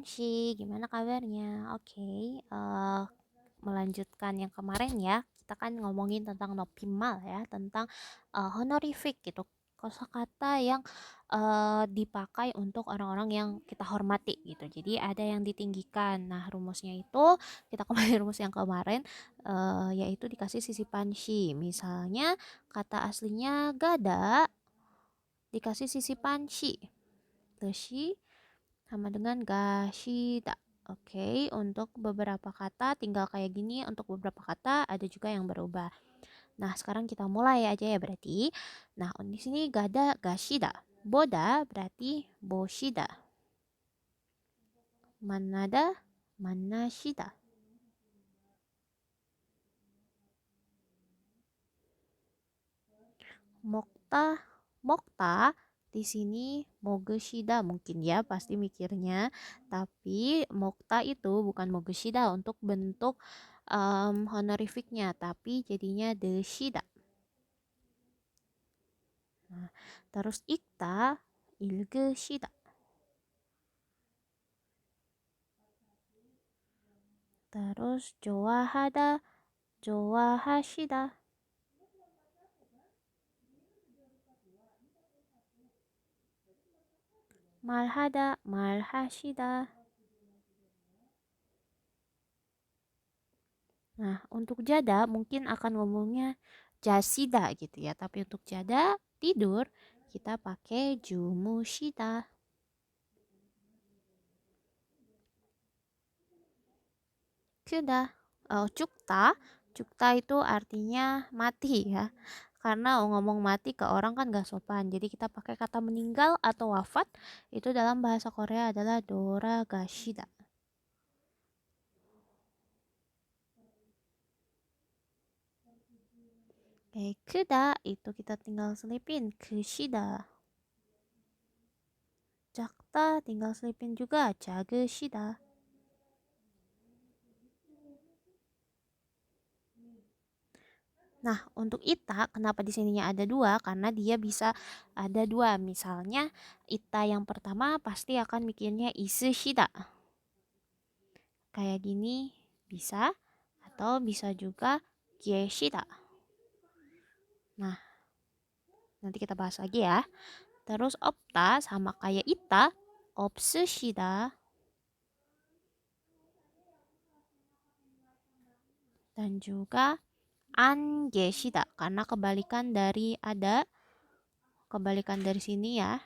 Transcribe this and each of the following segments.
Gimana kabarnya? Oke, melanjutkan yang kemarin ya. Kita kan ngomongin tentang nopimal ya, tentang honorific gitu. Kosakata yang dipakai untuk orang-orang yang kita hormati gitu. Jadi ada yang ditinggikan. Nah, rumusnya itu kita kembali rumus yang kemarin yaitu dikasih sisipan shi. Misalnya kata aslinya gada dikasih sisipan shi. Shi sama dengan gashida. Oke, untuk beberapa kata tinggal kayak gini, untuk beberapa kata ada juga yang berubah. Nah, sekarang kita mulai aja ya berarti. Nah, di sini gak ada gashida. Boda berarti boshida. Manada, manashida. Mokta, mokta di sini mogushida mungkin ya pasti mikirnya, tapi mokta itu bukan mogushida untuk bentuk honorificnya, tapi jadinya deshida. Nah, terus ikta ilgushida. Terus joahada joahashida. Malhada malhashida. Nah, untuk jada mungkin akan ngomongnya jasida gitu ya. Tapi untuk jada tidur kita pakai jumushida. Sudah. Oh, cukta. Cukta itu artinya mati ya. Karena ngomong mati ke orang kan gak sopan. Jadi kita pakai kata meninggal atau wafat. Itu dalam bahasa Korea adalah doragashida. Oke, kuda itu kita tinggal selipin kushida. Jakta tinggal selipin juga jagushida. Nah, untuk ita, kenapa di sininya ada dua? Karena dia bisa ada dua. Misalnya, ita yang pertama pasti akan mikirnya isushida. Kayak gini bisa, atau bisa juga geshida. Nah, nanti kita bahas lagi ya. Terus opta sama kayak ita, opsushida. Dan juga angeshida. Karena kebalikan dari ada, kebalikan dari sini ya.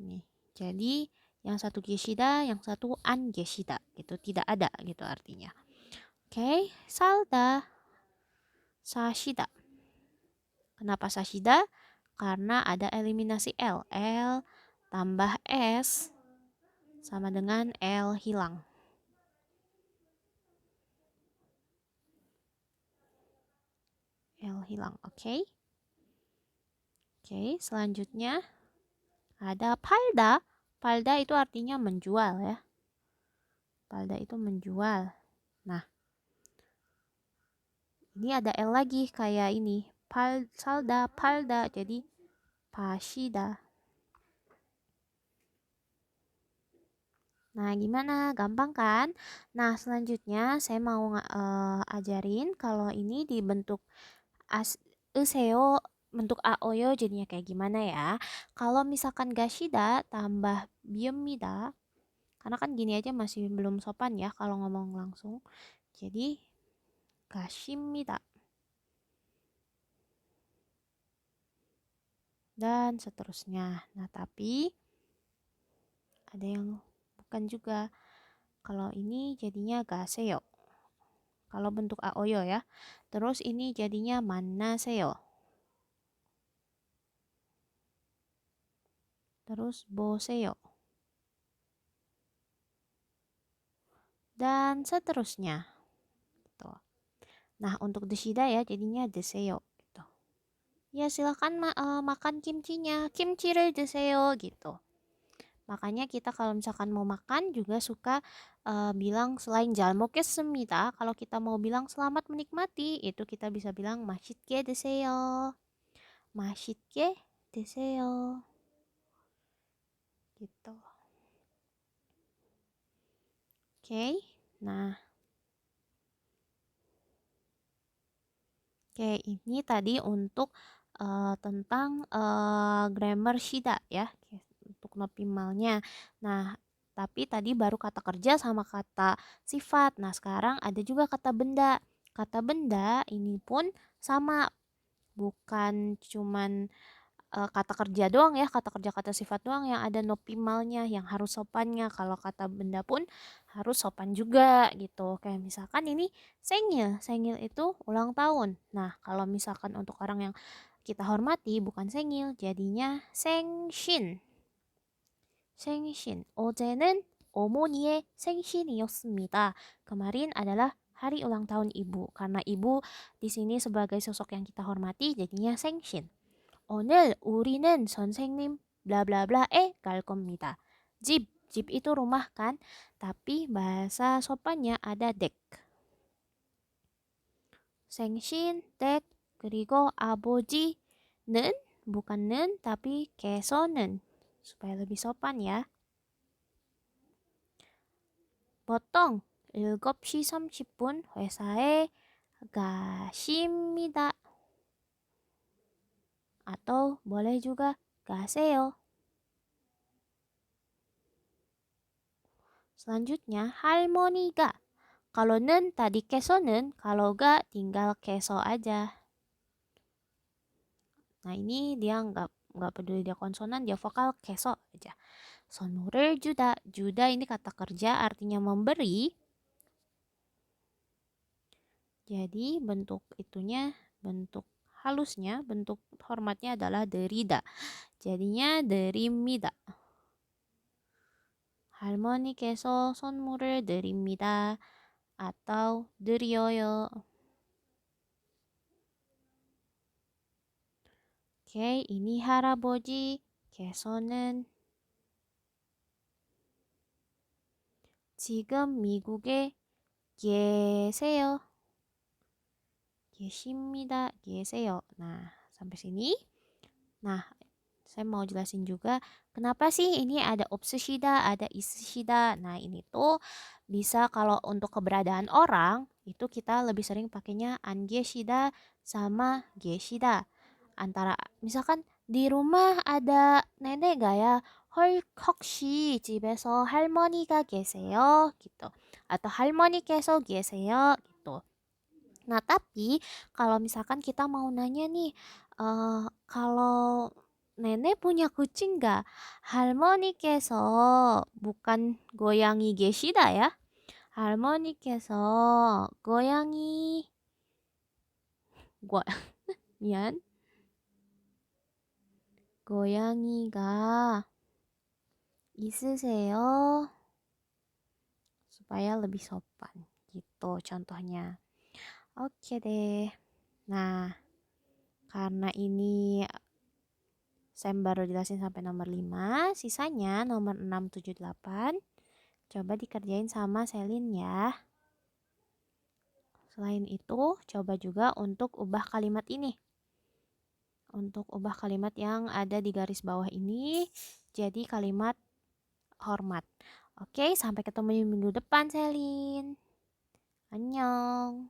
Nih, jadi yang satu geshida, yang satu angeshida gitu, tidak ada gitu artinya. Oke, salda, sashida. Kenapa sashida? Karena ada eliminasi L. L tambah S sama dengan L hilang. L hilang, oke. Oke, selanjutnya ada palda. Palda itu artinya menjual ya. Palda itu menjual. Nah, ini ada L lagi kayak ini. Salda, palda. Jadi Pashida. Nah, gimana? Gampang kan? Nah, selanjutnya saya mau ajarin kalau ini dibentuk useo bentuk aoyo jadinya kayak gimana ya. Kalau misalkan gashida tambah biomida, karena kan gini aja masih belum sopan ya kalau ngomong langsung. Jadi gashimida. Dan seterusnya. Nah, tapi ada yang bukan juga. Kalau ini jadinya gaseo. Kalau bentuk aoyo ya. Terus ini jadinya manaseo. Terus boseo. Dan seterusnya. Gitu. Nah, untuk deshida ya jadinya deseo gitu. Ya, silahkan makan kimchinya. Kimchi를 드세요 gitu. Makanya kita kalau misalkan mau makan juga suka bilang selain 잘 먹겠습니다, kalau kita mau bilang selamat menikmati, itu kita bisa bilang 맛있게 드세요. 맛있게 드세요. Gitu. Oke. Nah, oke, ini tadi untuk tentang grammar shida ya, untuk nopimalnya. Nah, tapi tadi baru kata kerja sama kata sifat. Nah, sekarang ada juga kata benda. Kata benda ini pun sama, bukan cuman kata kerja doang ya, kata kerja kata sifat doang yang ada nopimalnya, yang harus sopannya. Kalau kata benda pun harus sopan juga gitu. Kayak misalkan ini sengil, sengil itu ulang tahun. Nah, kalau misalkan untuk orang yang kita hormati bukan sengil, jadinya sengshin. Sengshin. 어제는 어머니의 생신이었습니다. Kemarin adalah hari ulang tahun ibu. Karena ibu di sini sebagai sosok yang kita hormati, jadinya sengshin. 오늘 우리는 선생님 블라블라블라에 갈 겁니다. 집 itu rumah kan, tapi bahasa sopannya ada 댁. 생신, 댁, 그리고 아버지는 bukan 는 tapi keso는 supaya lebih sopan ya. 보통 7시 30분 회사에 가십니다. Atau boleh juga gaseyo. Selanjutnya harmonika. Kalau nen tadi kesonen, kalau ga tinggal keso aja. Nah ini dia nggak peduli dia konsonan, dia vokal keso aja. 선물을 주다. 주다 ini kata kerja artinya memberi. Jadi bentuk itunya, bentuk halusnya, bentuk hormatnya adalah derida. Jadinya derimida. 할머니께서 선물을 드립니다. atau 드려요. Oke, ini 할아버지께서는 지금 미국에 계세요. 계십니다. 계세요. Nah, sampai sini. Nah, saya mau jelasin juga kenapa sih ini ada obsesida, ada isesida. Nah, ini tuh bisa kalau untuk keberadaan orang itu kita lebih sering pakainya angesida sama gesida. Antara misalkan di rumah ada nenek gak ya? 혹시 집에서 할머니가 계세요? gitu. Atau 할머니께서 계세요? gitu. Nah, tapi kalau misalkan kita mau nanya nih, kalau nenek punya kucing nggak? 할머니께서 bukan 고양이 계시다 ya. 할머니께서 고양이 고 미안. 고양이가 있으세요? supaya lebih sopan gitu contohnya. Oke deh. Nah, karena ini Sam baru jelasin sampai nomor 5, sisanya nomor 6, 7, 8 coba dikerjain sama Selin ya. Selain itu, coba juga untuk ubah kalimat ini. Untuk ubah kalimat yang ada di garis bawah ini jadi kalimat hormat. Oke, sampai ketemu di minggu depan, Selin. Annyeong.